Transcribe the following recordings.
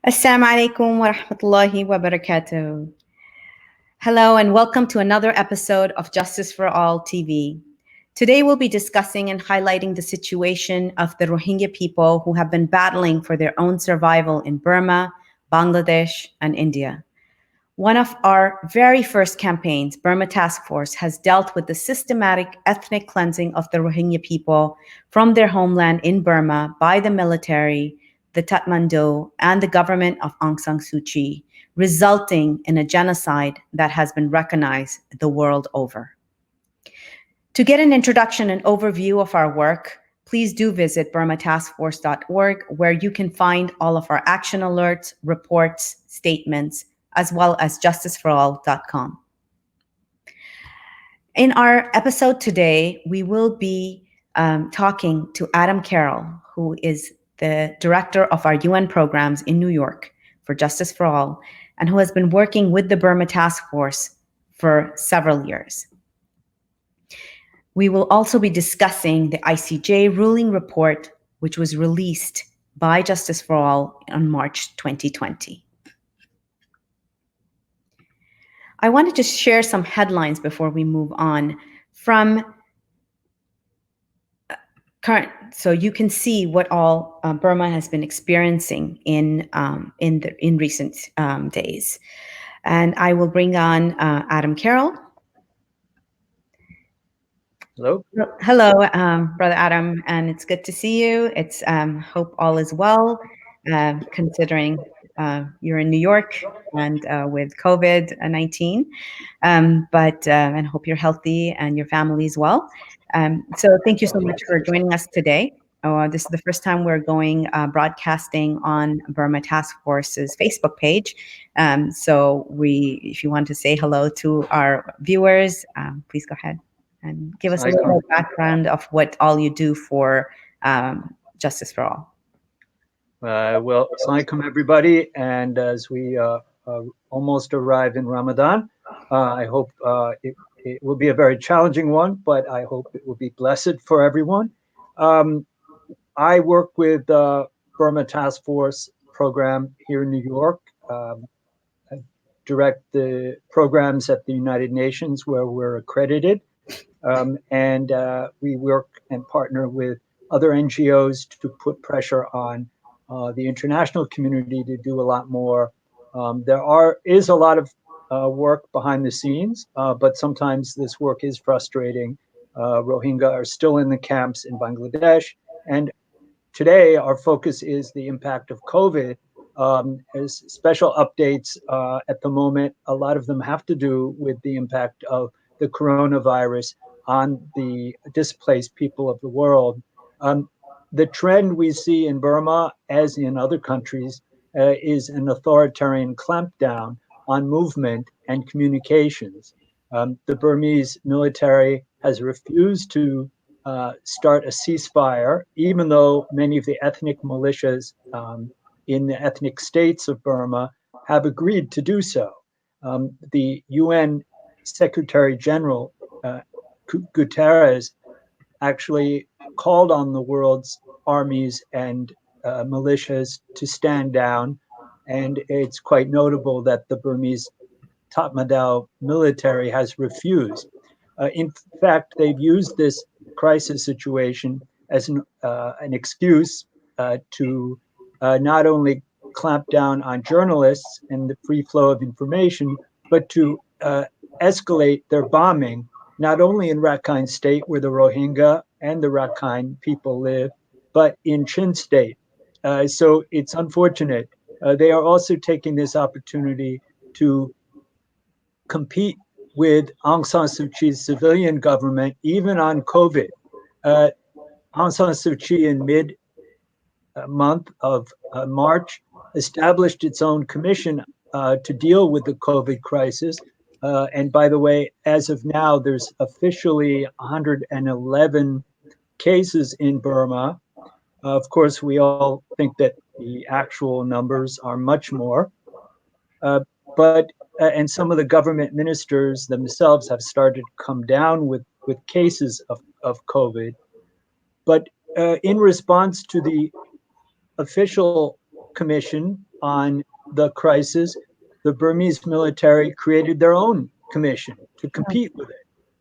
Assalamu alaikum wa rahmatullahi wa barakatuh. Hello and welcome to another episode of Justice for All TV. Today we'll be discussing and highlighting the situation of the Rohingya people who have been battling for their own survival in Burma, Bangladesh, and India. One of our very first campaigns, Burma Task Force, has dealt with the systematic ethnic cleansing of the Rohingya people from their homeland in Burma by the military, the Tatmadaw, and the government of Aung San Suu Kyi, resulting in a genocide that has been recognized the world over. To get an introduction and overview of our work, please do visit burmataskforce.org, where you can find all of our action alerts, reports, statements, as well as justiceforall.com. In our episode today, we will be talking to Adem Carroll, who is the director of our UN programs in New York for Justice for All, and who has been working with the Burma Task Force for several years. We will also be discussing the ICJ ruling report, which was released by Justice for All on March 2020. I want to just share some headlines before we move on from current, so you can see what all Burma has been experiencing in recent days. And I will bring on Adem Carroll. Hello. Hello, Brother Adem, and it's good to see you. It's hope all is well, considering you're in New York and with COVID-19, and hope you're healthy and your family as well. So thank you so much for joining us today. This is the first time we're going broadcasting on Burma Task Force's Facebook page. If you want to say hello to our viewers, please go ahead and give us a little more background of what all you do for Justice for All. Well, Assalamualaikum everybody, and as we almost arrive in Ramadan, I hope it will be a very challenging one, but I hope it will be blessed for everyone. I work with Burma Task Force program here in New York. I direct the programs at the United Nations where we're accredited. And we work and partner with other NGOs to put pressure on the international community to do a lot more. There is a lot of work behind the scenes, but sometimes this work is frustrating. Rohingya are still in the camps in Bangladesh. And today our focus is the impact of COVID. As special updates at the moment, a lot of them have to do with the impact of the coronavirus on the displaced people of the world. The trend we see in Burma, as in other countries, is an authoritarian clampdown on movement and communications. The Burmese military has refused to start a ceasefire, even though many of the ethnic militias in the ethnic states of Burma have agreed to do so. The UN Secretary General Guterres actually called on the world's armies and militias to stand down, and it's quite notable that the Burmese Tatmadaw military has refused. In fact, they've used this crisis situation as an excuse to not only clamp down on journalists and the free flow of information, but to escalate their bombing, not only in Rakhine State, where the Rohingya and the Rakhine people live, but in Chin State. So it's unfortunate. They are also taking this opportunity to compete with Aung San Suu Kyi's civilian government, even on COVID. Aung San Suu Kyi in mid-month of March established its own commission to deal with the COVID crisis. And by the way, as of now, there's officially 111 cases in Burma. Of course, we all think that the actual numbers are much more. And some of the government ministers themselves have started to come down with cases of COVID. But in response to the official commission on the crisis, the Burmese military created their own commission to compete with it.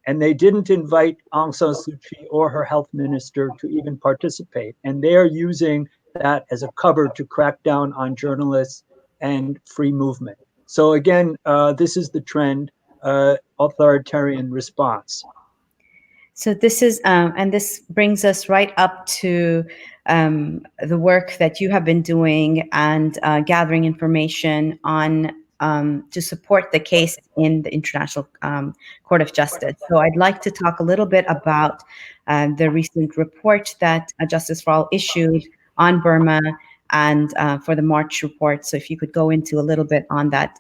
And they didn't invite Aung San Suu Kyi or her health minister to even participate. And they are using that as a cover to crack down on journalists and free movement. So again, this is the trend, authoritarian response. So this is, and this brings us right up to the work that you have been doing and gathering information on to support the case in the International Court of Justice. So I'd like to talk a little bit about the recent report that Justice for All issued on Burma and for the March report. So if you could go into a little bit on that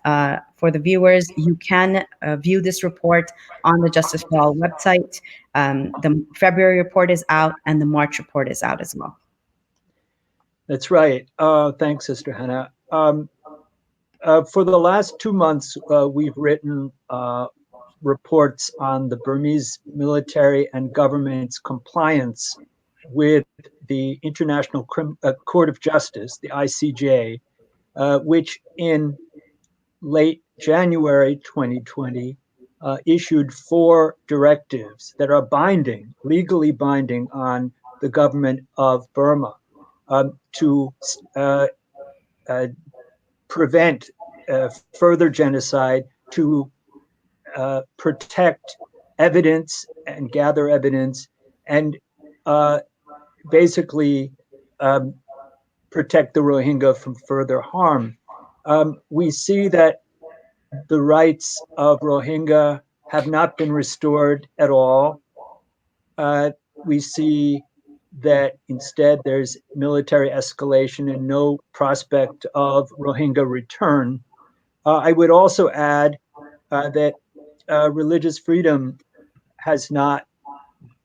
for the viewers, you can view this report on the Justice for All website. The February report is out and the March report is out as well. That's right. Thanks, Sister Hena. For the last 2 months, we've written reports on the Burmese military and government's compliance with the International Court of Justice, the ICJ, which in late January 2020 issued 4 directives that are binding, legally binding on the government of Burma to prevent further genocide, to protect evidence and gather evidence, and basically protect the Rohingya from further harm. We see that the rights of Rohingya have not been restored at all. We see that instead there's military escalation and no prospect of Rohingya return. I would also add that religious freedom has not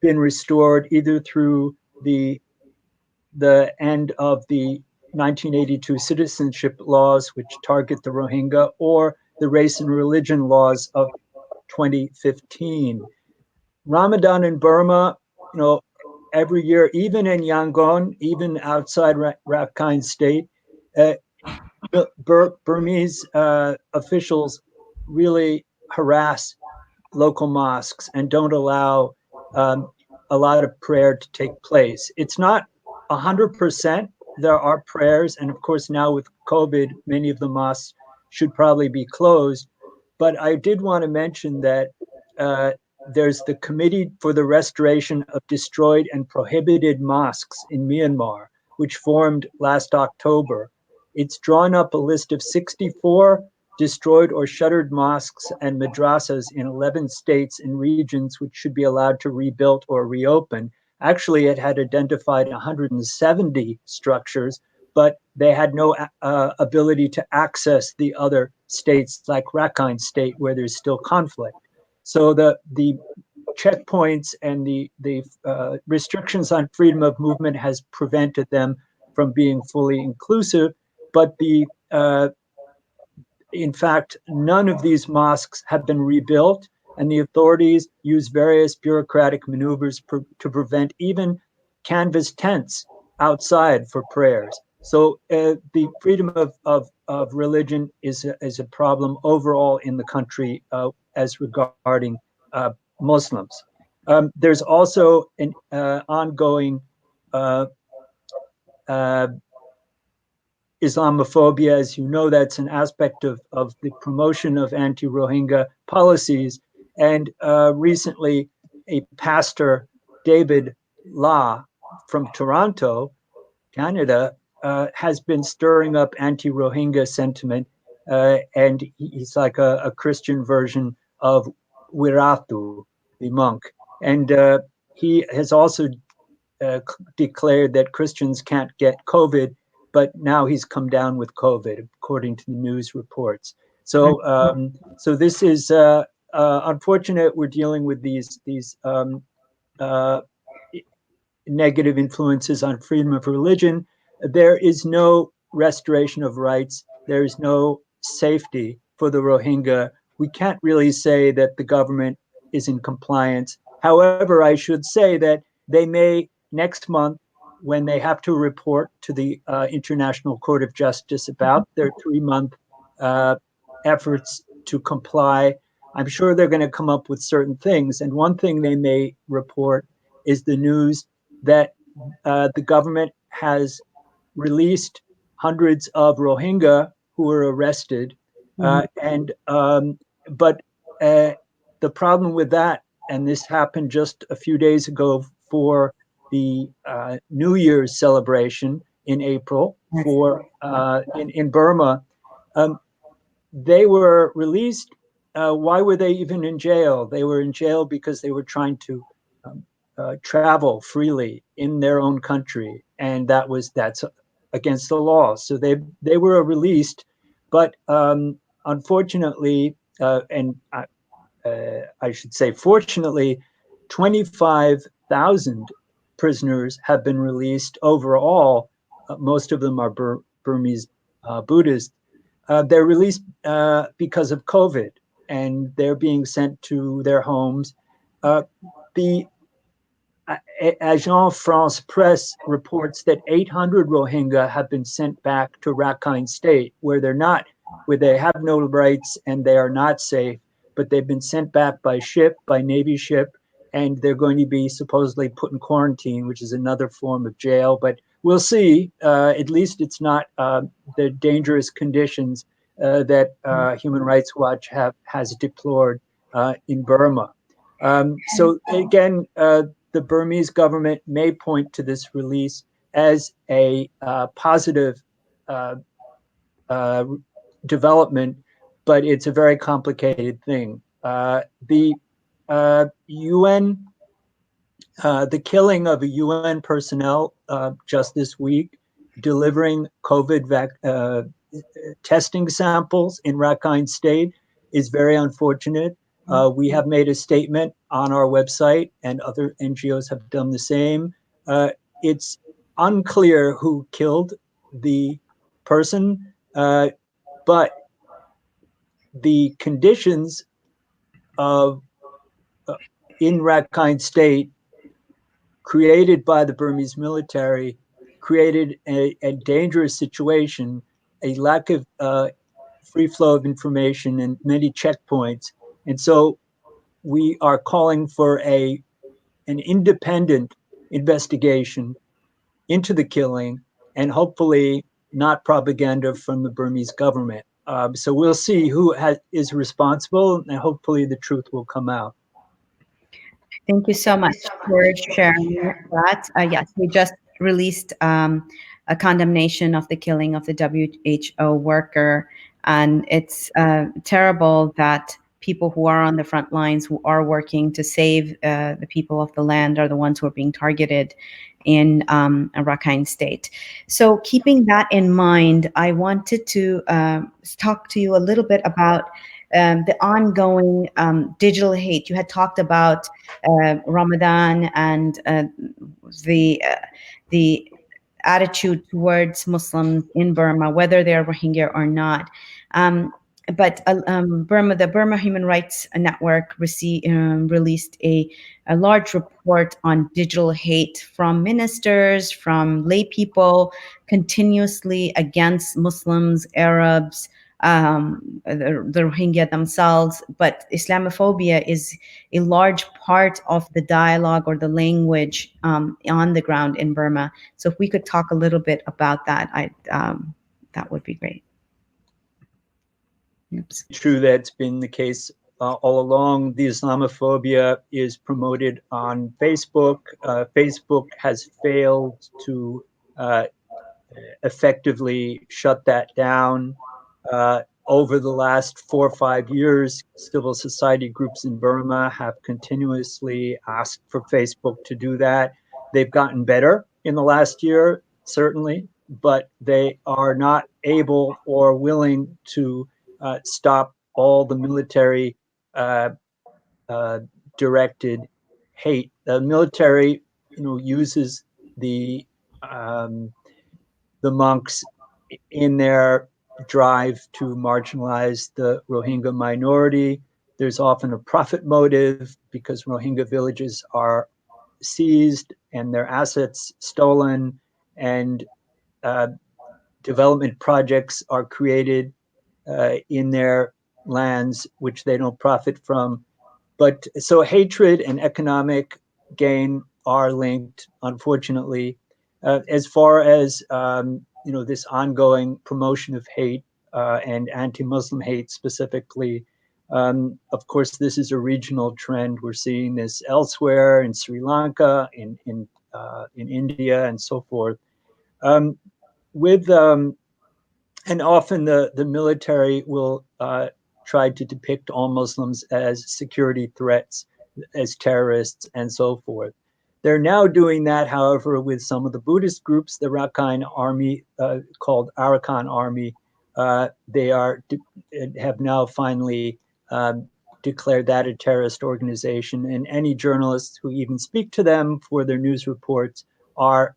been restored either through the end of the 1982 citizenship laws, which target the Rohingya, or the race and religion laws of 2015. Ramadan in Burma, every year, even in Yangon, even outside Rakhine State, Burmese officials really harass local mosques and don't allow a lot of prayer to take place. It's not 100%. There are prayers, and of course now with COVID, many of the mosques should probably be closed. But I did want to mention that there's the Committee for the Restoration of Destroyed and Prohibited Mosques in Myanmar, which formed last October. It's drawn up a list of 64 destroyed or shuttered mosques and madrasas in 11 states and regions which should be allowed to rebuild or reopen. Actually, it had identified 170 structures, but they had no ability to access the other states like Rakhine State where there's still conflict. So the checkpoints and the restrictions on freedom of movement has prevented them from being fully inclusive. But in fact, none of these mosques have been rebuilt, and the authorities use various bureaucratic maneuvers to prevent even canvas tents outside for prayers. So the freedom of religion is a problem overall in the country as regarding Muslims. There's also an ongoing Islamophobia. As you know, that's an aspect of the promotion of anti-Rohingya policies. And recently, a pastor, David La, from Toronto, Canada, has been stirring up anti-Rohingya sentiment. And he's like a Christian version of Wiratu, the monk. And he has also declared that Christians can't get COVID, but now he's come down with COVID, according to the news reports. So, so this is unfortunate. We're dealing with these negative influences on freedom of religion. There is no restoration of rights. There is no safety for the Rohingya. We can't really say that the government is in compliance. However, I should say that they may next month when they have to report to the International Court of Justice about their 3-month efforts to comply, I'm sure they're going to come up with certain things. And one thing they may report is the news that the government has released hundreds of Rohingya who were arrested. Mhm. And but the problem with that, and this happened just a few days ago for the New Year's celebration in April Yes. for in Burma, um, they were released. Why were they even in jail? They were in jail because they were trying to um, travel freely in their own country, and that's against the law. So they were released, but unfortunately, and I should say, fortunately, 25,000 prisoners have been released overall. Most of them are Burmese Buddhists. They're released because of COVID, and they're being sent to their homes. The Agence France Presse reports that 800 Rohingya have been sent back to Rakhine State, where they have no rights and they are not safe, but they've been sent back by ship, by Navy ship, and they're going to be supposedly put in quarantine, which is another form of jail. But we'll see. At least it's not the dangerous conditions that Human Rights Watch has deplored in Burma. So again, the Burmese government may point to this release as a positive uh, uh, development, but it's a very complicated thing. The UN, the killing of a UN personnel just this week, delivering testing samples in Rakhine State is very unfortunate. We have made a statement on our website, and other NGOs have done the same. It's unclear who killed the person, but the conditions of uh, in Rakhine State created by the Burmese military created a dangerous situation, a lack of free flow of information and many checkpoints. And so we are calling for an independent investigation into the killing and hopefully not propaganda from the Burmese government. So we'll see is responsible, and hopefully the truth will come out. Thank you so much for sharing that. Yes, we just released a condemnation of the killing of the WHO worker, and it's terrible that people who are on the front lines, who are working to save the people of the land, are the ones who are being targeted in Rakhine State. So, keeping that in mind, I wanted to talk to you a little bit about the ongoing digital hate. You had talked about Ramadan and the attitude towards Muslims in Burma, whether they're Rohingya or not. Um, but the Burma Human Rights Network released a large report on digital hate from ministers, from lay people, continuously against Muslims, Arabs, the Rohingya themselves. But Islamophobia is a large part of the dialogue or the language on the ground in Burma. So if we could talk a little bit about that, that would be great. Oops. True, that's been the case all along. The Islamophobia is promoted on Facebook. Facebook has failed to uh, effectively shut that down. Over the last 4 or 5 years, civil society groups in Burma have continuously asked for Facebook to do that. They've gotten better in the last year, certainly, but they are not able or willing to stop all the military uh, uh, directed hate. The military, uses the um, the monks in their drive to marginalize the Rohingya minority. There's often a profit motive because Rohingya villages are seized and their assets stolen, and uh, development projects are created in their lands, which they don't profit from. But so hatred and economic gain are linked, unfortunately. As far as this ongoing promotion of hate and anti-Muslim hate specifically, of course, this is a regional trend. We're seeing this elsewhere in Sri Lanka, in India, and so forth. Um, with And often the military will try to depict all Muslims as security threats, as terrorists, and so forth. They're now doing that, however, with some of the Buddhist groups, the Rakhine Army, called Arakan Army. They have now finally declared that a terrorist organization, and any journalists who even speak to them for their news reports are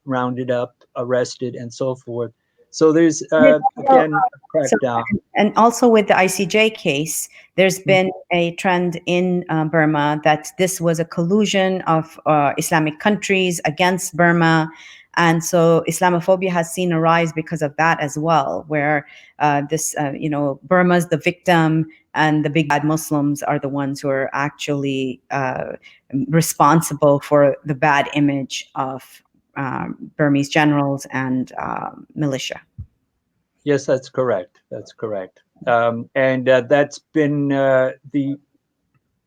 rounded up, arrested, and so forth. So there's So, again a so, crackdown. and also with the ICJ case, there's been a trend in Burma that this was a collusion of Islamic countries against Burma. And so Islamophobia has seen a rise because of that as well, where Burma's the victim and the big bad Muslims are the ones who are actually responsible for the bad image of Burmese generals and militia. Yes, that's correct. That's correct. And that's been the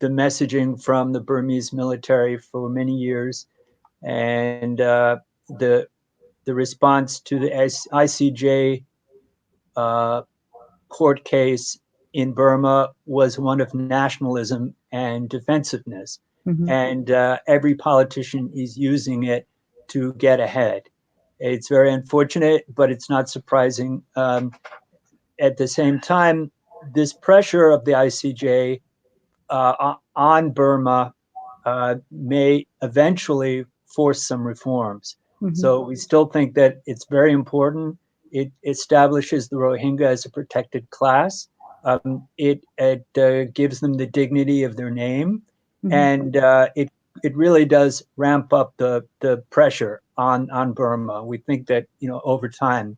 messaging from the Burmese military for many years, and the response to the ICJ court case in Burma was one of nationalism and defensiveness. Mm-hmm. And every politician is using it to get ahead. It's very unfortunate, but it's not surprising. At the same time, this pressure of the ICJ on Burma may eventually force some reforms. Mm-hmm. So we still think that it's very important. It establishes the Rohingya as a protected class. It gives them the dignity of their name, Mm-hmm. and it really does ramp up the pressure on Burma. We think that over time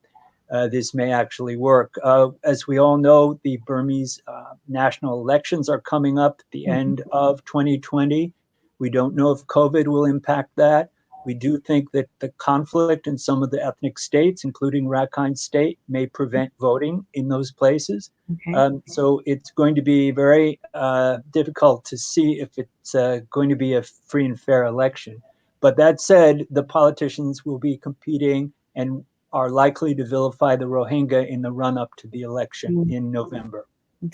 this may actually work. As we all know, the Burmese national elections are coming up at the end of 2020. We don't know if COVID will impact that. We do think that the conflict in some of the ethnic states, including Rakhine State, may prevent voting in those places. Okay. So it's going to be very difficult to see if it's going to be a free and fair election. But that said, the politicians will be competing and are likely to vilify the Rohingya in the run up to the election in November.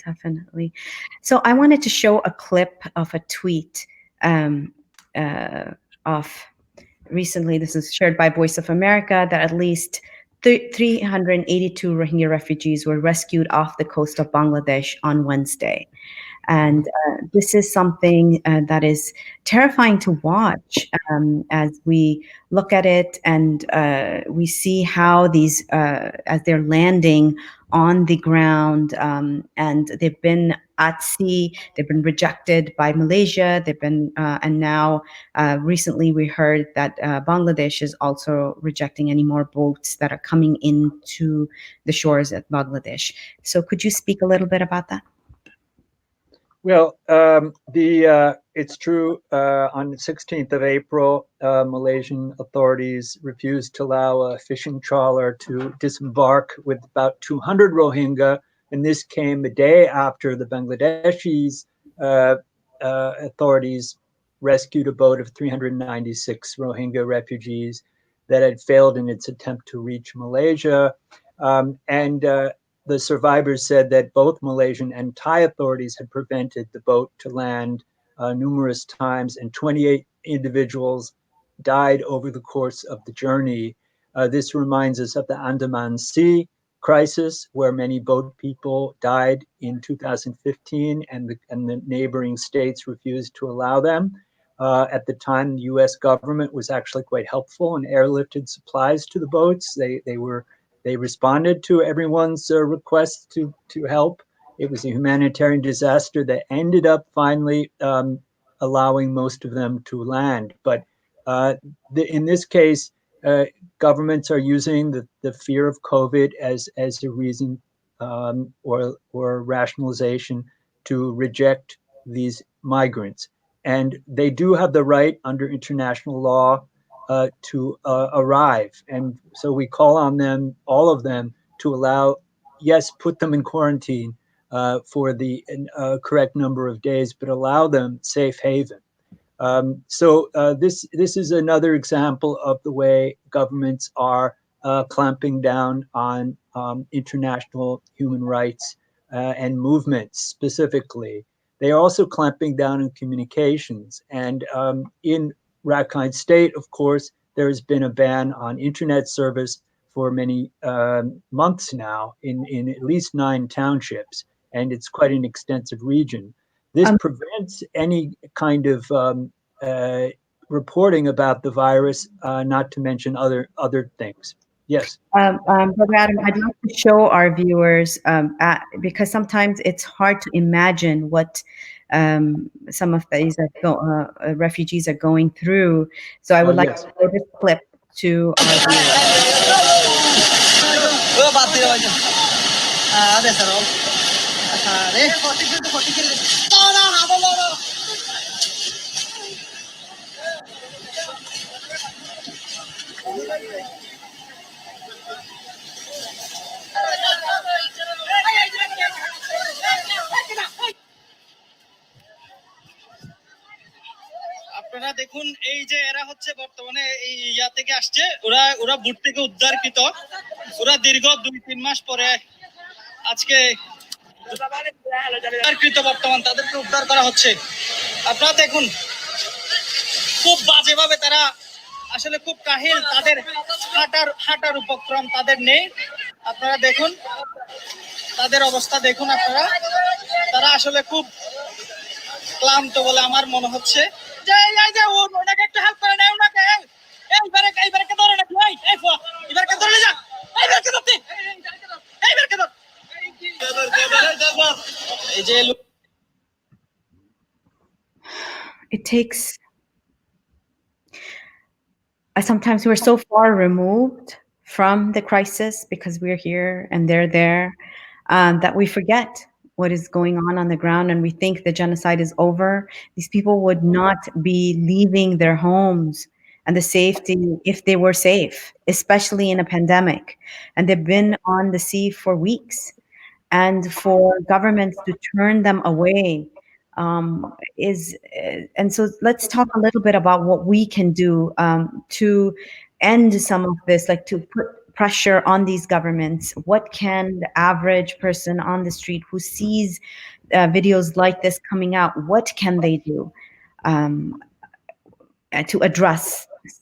Definitely. So I wanted to show a clip of a tweet of recently. This is shared by Voice of America, that at least 382 Rohingya refugees were rescued off the coast of Bangladesh on Wednesday. And this is something that is terrifying to watch as we look at it, and we see how these, as they're landing on the ground, and they've been at sea, they've been rejected by Malaysia, they've been, and now recently we heard that Bangladesh is also rejecting any more boats that are coming into the shores at Bangladesh. So could you speak a little bit about that? Well, it's true. On the 16th of April, Malaysian authorities refused to allow a fishing trawler to disembark with about 200 Rohingya, and this came a day after the Bangladeshis authorities rescued a boat of 396 Rohingya refugees that had failed in its attempt to reach Malaysia, and the survivors said that both Malaysian and Thai authorities had prevented the boat to land numerous times, and 28 individuals died over the course of the journey. This reminds us of the Andaman Sea crisis, where many boat people died in 2015, and the neighboring states refused to allow them. At the time, the U.S. government was actually quite helpful and airlifted supplies to the boats. They responded to everyone's requests to help. It was a humanitarian disaster that ended up finally allowing most of them to land. But Uh, in this case, governments are using the fear of COVID as a reason or rationalization to reject these migrants. And they do have the right under international law to arrive. And so we call on them, all of them, to allow, yes, put them in quarantine for the correct number of days, but allow them safe haven. This is another example of the way governments are clamping down on international human rights and movements specifically. They are also clamping down on communications. And in Rakhine State, of course, there has been a ban on internet service for many months now in at least 9 townships, and it's quite an extensive region. This Um, prevents any kind of uh, reporting about the virus, not to mention other things. Yes. Brother Adam, I'd like to show our viewers because sometimes it's hard to imagine what some of these refugees are going through. So I would like Yes. to show this clip to our viewers. আপনারা দেখুন এই যে এরা হচ্ছে বর্তমানে এই ইয়া থেকে আসছে, ওরা ওরা বুট থেকে উদ্ধারকৃত। ওরা দীর্ঘ 2-3 মাস পরে আজকে উদ্ধারকৃত, বর্তমান তাদেরকে উদ্ধার করা হচ্ছে। আপনারা দেখুন খুব বাজেভাবে তারা আসলে খুব কাহিল, তাদের হাঁটার উপক্রম তাদের নেই। আপনারা দেখুন তাদের অবস্থা দেখুন, আপনারা তারা আসলে খুব ক্লান্ত বলে আমার মনে হচ্ছে। যে এই যে ওনাকে একটু হেল্প করে নেয়, ওনাকে এইবারে ধরে নাকি এইবারে ধরে যা, এইবারে ধরতে এইবারে ধর এই যে It takes sometimes we're so far removed from the crisis because we're here and they're there that we forget what is going on the ground, and we think the genocide is over. These people would not be leaving their homes and the safety if they were safe, especially in a pandemic. And they've been on the sea for weeks, and for governments to turn them away is and so let's talk a little bit about what we can do to end some of this, like to put pressure on these governments. What can the average person on the street who sees videos like this coming out, what can they do um, to address this?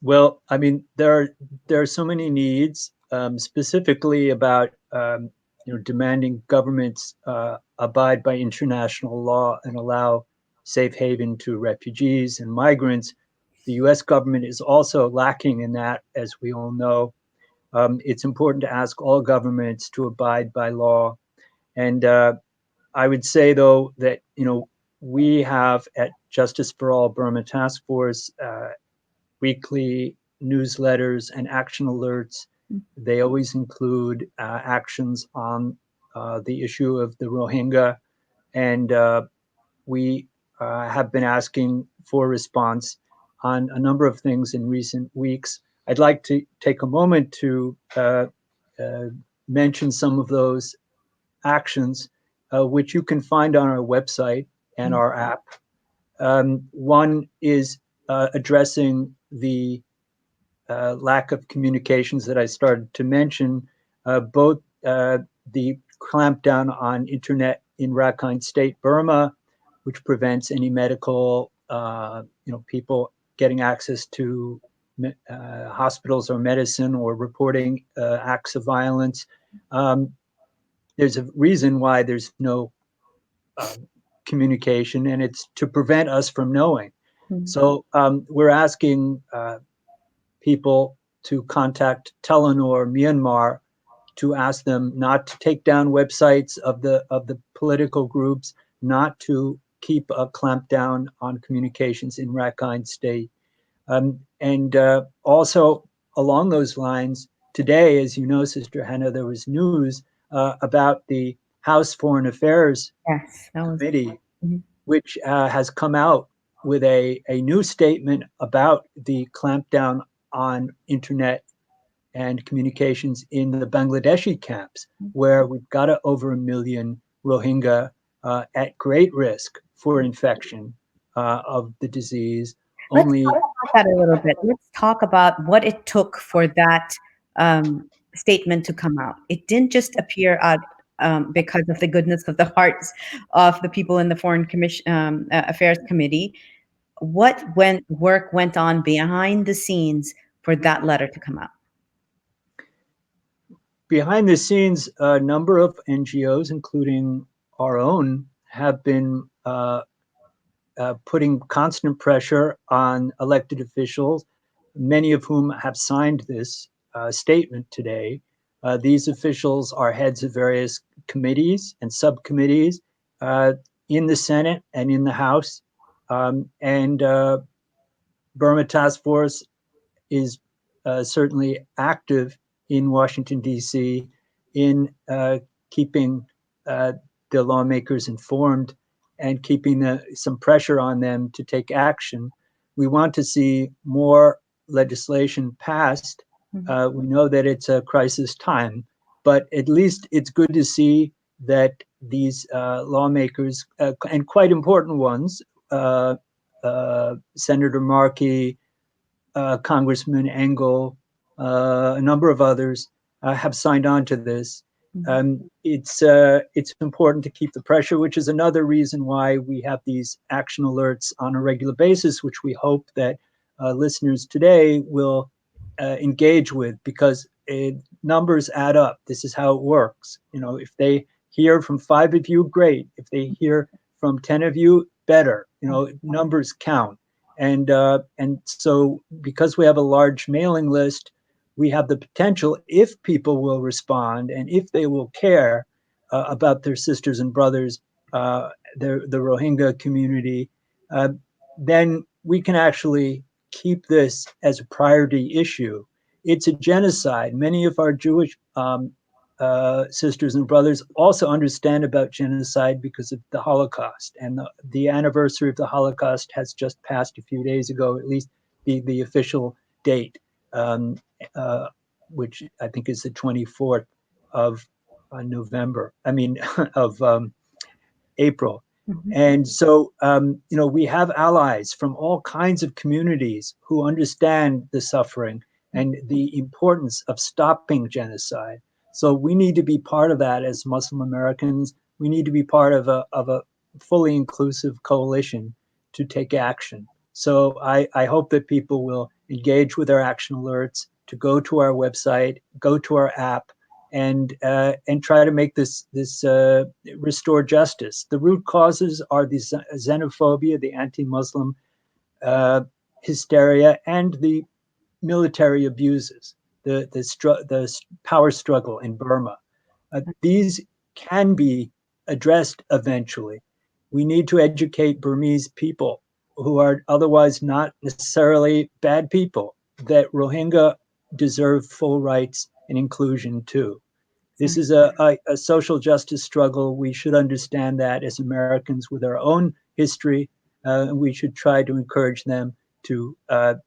Well, I mean, there are so many needs, specifically about demanding governments abide by international law and allow safe haven to refugees and migrants. The U.S. government is also lacking in that, as we all know. It's important to ask all governments to abide by law. And I would say, though, that we have at Justice for All Burma Task Force weekly newsletters and action alerts. They always include actions on the issue of the Rohingya, and we have been asking for response on a number of things in recent weeks. I'd like to take a moment to mention some of those actions, which you can find on our website and our app. One is addressing the lack of communications that I started to mention, both the clampdown on internet in Rakhine State, Burma, which prevents any medical, people getting access to hospitals or medicine or reporting acts of violence. There's a reason why there's no communication, and it's to prevent us from knowing. So we're asking people to contact Telenor Myanmar to ask them not to take down websites of the political groups, not to keep a clampdown on communications in Rakhine State. And also along those lines, today, as you know, Sister Hena, there was news about the House Foreign Affairs Committee, which has come out with a new statement about the clampdown on internet and communications in the Bangladeshi camps, where we've got over 1 million Rohingya at great risk for infection of the disease. Let's talk about that a little bit. Let's talk about what it took for that statement to come out. It didn't just appear out because of the goodness of the hearts of the people in the Foreign Affairs Committee. What work went on behind the scenes for that letter to come out? Behind the scenes, a number of NGOs, including our own, have been putting constant pressure on elected officials, many of whom have signed this statement today. These officials are heads of various committees and subcommittees in the Senate and in the House. And Burma Task Force is certainly active in Washington, D.C., in keeping the lawmakers informed and keeping some pressure on them to take action. We want to see more legislation passed. We know that it's a crisis time, but at least it's good to see that these lawmakers, and quite important ones, Senator Markey, Congressman Engel, a number of others have signed on to this. It's important to keep the pressure, which is another reason why we have these action alerts on a regular basis, which we hope that listeners today will engage with, because numbers add up. This is how it works. If they hear from 5 of you, great. If they hear from 10 of you, better. Numbers count. And so because we have a large mailing list, we have the potential, if people will respond and if they will care about their sisters and brothers, the Rohingya community, then we can actually keep this as a priority issue. It's a genocide. Many of our Jewish sisters and brothers also understand about genocide because of the Holocaust. And the anniversary of the Holocaust has just passed a few days ago, at least the official date, which I think is the 24th of November. Of April. And so, we have allies from all kinds of communities who understand the suffering and the importance of stopping genocide. So we need to be part of that as Muslim Americans. We need to be part of a fully inclusive coalition to take action. So I hope that people will engage with our action alerts, to go to our website, go to our app, and try to make this restore justice. The root causes are the xenophobia, the anti-Muslim hysteria, and the military abuses, the power struggle in Burma. These can be addressed eventually. We need to educate Burmese people, who are otherwise not necessarily bad people, that Rohingya deserve full rights and inclusion too. This is a social justice struggle. We should understand that as Americans with our own history, and we should try to encourage them to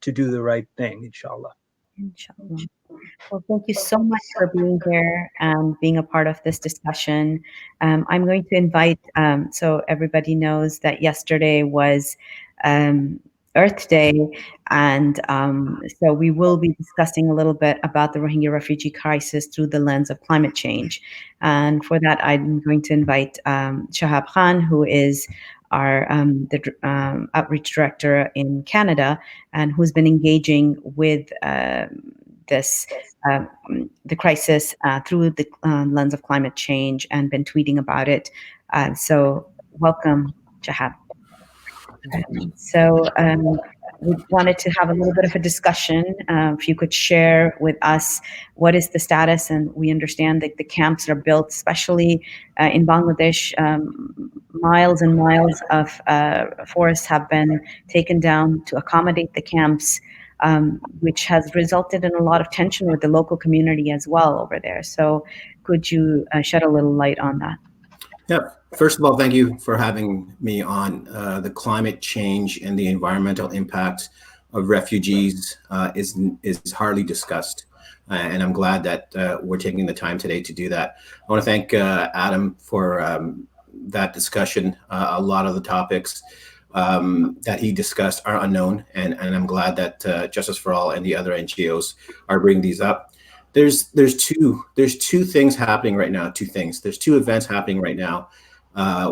do the right thing, inshallah. Inshallah. Well, thank you so much for being here and being a part of this discussion. I'm going to invite, so everybody knows that yesterday was Earth Day, and so we will be discussing a little bit about the Rohingya refugee crisis through the lens of climate change. And for that, I'm going to invite Shahab Khan, who is our outreach director in Canada, and who's been engaging with this the crisis through the lens of climate change and been tweeting about it. So welcome, Shahab. So we wanted to have a little bit of a discussion. If you could share with us what is the status, and we understand that the camps are built, especially in Bangladesh. Miles and miles of forests have been taken down to accommodate the camps, which has resulted in a lot of tension with the local community as well over there. So could you shed a little light on that? Yep. First of all, thank you for having me on. The climate change and the environmental impact of refugees is hardly discussed. And I'm glad that we're taking the time today to do that. I want to thank Adam for that discussion. A lot of the topics that he discussed are unknown, and I'm glad that Justice for All and the other NGOs are bringing these up. There's two things happening right now. There's two events happening right now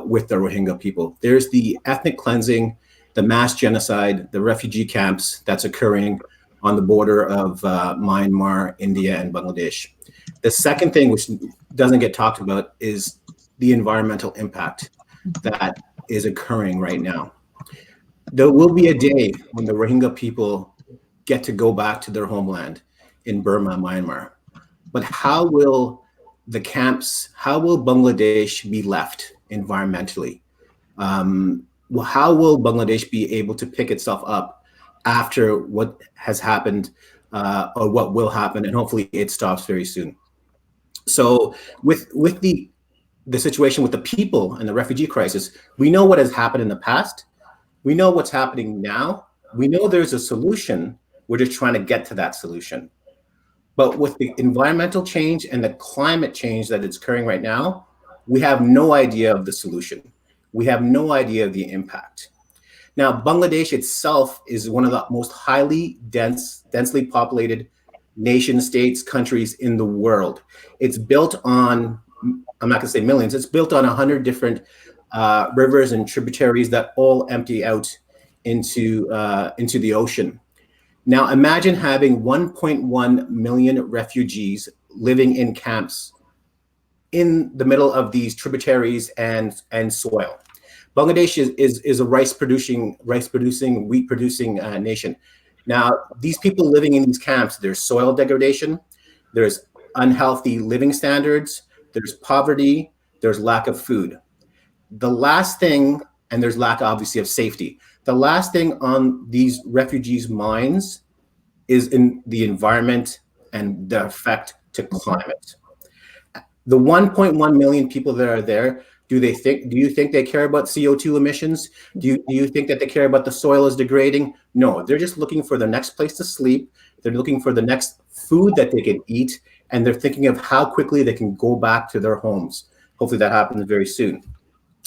with the Rohingya people. There's the ethnic cleansing, the mass genocide, the refugee camps that's occurring on the border of Myanmar, India, and Bangladesh. The second thing, which doesn't get talked about, is the environmental impact that is occurring right now. There will be a day when the Rohingya people get to go back to their homeland in Burma, Myanmar. But how will the camps, how will Bangladesh be left environmentally? How will Bangladesh be able to pick itself up after what has happened or what will happen? And hopefully it stops very soon. So with the situation with the people and the refugee crisis, we know what has happened in the past. We know what's happening now. We know there's a solution. We're just trying to get to that solution. But with the environmental change and the climate change that is occurring right now, we have no idea of the solution. We have no idea of the impact. Now, Bangladesh itself is one of the most densely populated nation states, countries in the world. It's built on, I'm not gonna say millions, it's built on 100 different rivers and tributaries that all empty out into the ocean. Now imagine having 1.1 million refugees living in camps in the middle of these tributaries and soil. Bangladesh is a rice producing, wheat producing nation. Now these people living in these camps, there's soil degradation, there's unhealthy living standards, there's poverty, there's lack of food. The last thing, and there's lack obviously of safety. The last thing on these refugees' minds is in the environment and the effect to climate. The 1.1 million people that are there, do you think they care about CO2 emissions? Do you think that they care about the soil is degrading? No, they're just looking for the next place to sleep. They're looking for the next food that they can eat, and they're thinking of how quickly they can go back to their homes. Hopefully that happens very soon.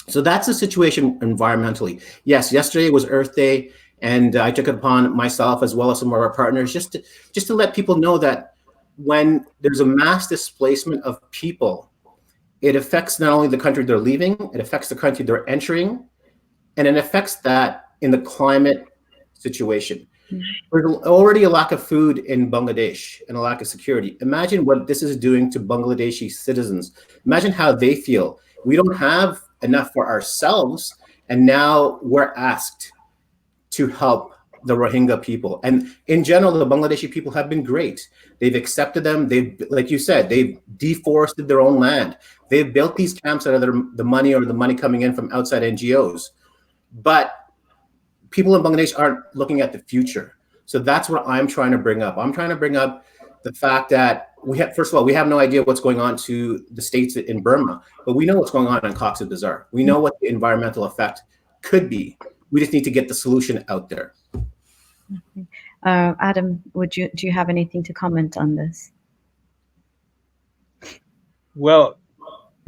So that's the situation environmentally. Yes, yesterday was Earth Day, and I took it upon myself as well as some of our partners just to let people know that when there's a mass displacement of people, it affects not only the country they're leaving, it affects the country they're entering, and it affects that in the climate situation. There's already a lack of food in Bangladesh and a lack of security. Imagine what this is doing to Bangladeshi citizens. Imagine how they feel. We don't have enough for ourselves, and now we're asked to help the Rohingya people. And in general, the Bangladeshi people have been great. They've accepted them. They've, like you said, they've deforested their own land. They've built these camps out of the money coming in from outside NGOs. But people in Bangladesh aren't looking at the future. So that's what I'm trying to bring up. I'm trying to bring up the fact that first of all, we have no idea what's going on to the states in Burma, but we know what's going on in Cox's Bazar. We know what the environmental effect could be. We just need to get the solution out there. Adam, do you have anything to comment on this? Well,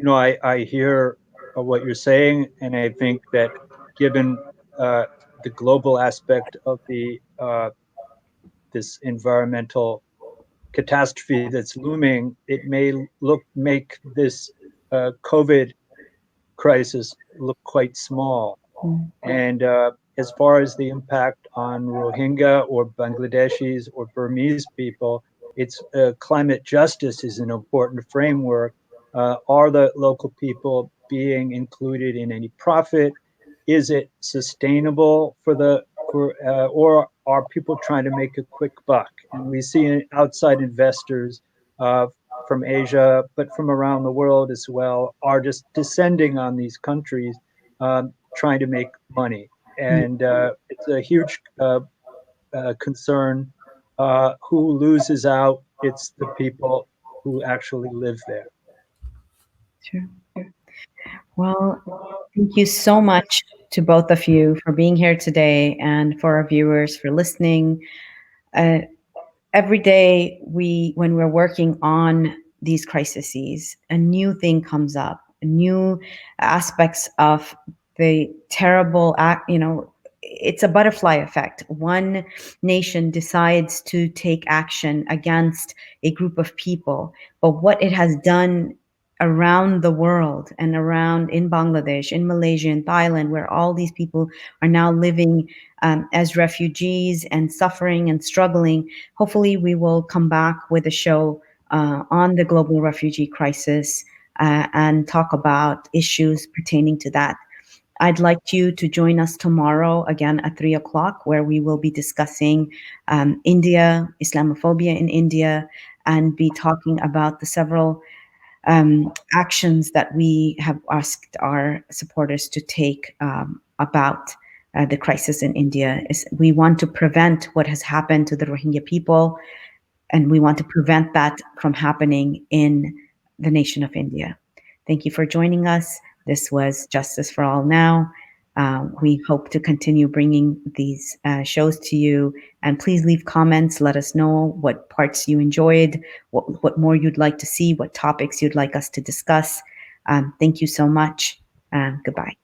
I hear what you're saying, and I think that given the global aspect of this environmental catastrophe that's looming, it may make this COVID crisis look quite small. And as far as the impact on Rohingya or Bangladeshis or Burmese people, it's climate justice is an important framework. Are the local people being included in any profit? Is it sustainable for the or are people trying to make a quick buck? And we see outside investors from Asia, but from around the world as well, are just descending on these countries, trying to make money. And it's a huge concern. Who loses out? It's the people who actually live there. Sure. Well, thank you so much to both of you for being here today and for our viewers for listening. Every day when we're working on these crises, a new thing comes up, new aspects of the terrible act, it's a butterfly effect. One nation decides to take action against a group of people, but what it has done around the world and around in Bangladesh, in Malaysia, in Thailand, where all these people are now living as refugees and suffering and struggling. Hopefully we will come back with a show on the global refugee crisis and talk about issues pertaining to that. I'd like you to join us tomorrow again at 3 o'clock, where we will be discussing India, Islamophobia in India, and be talking about the several actions that we have asked our supporters to take about the crisis in India. We want to prevent what has happened to the Rohingya people, and we want to prevent that from happening in the nation of India. Thank you for joining us. This was Justice for All Now. We hope to continue bringing these shows to you. And please leave comments. Let us know what parts you enjoyed, what more you'd like to see, what topics you'd like us to discuss. Thank you so much. Goodbye.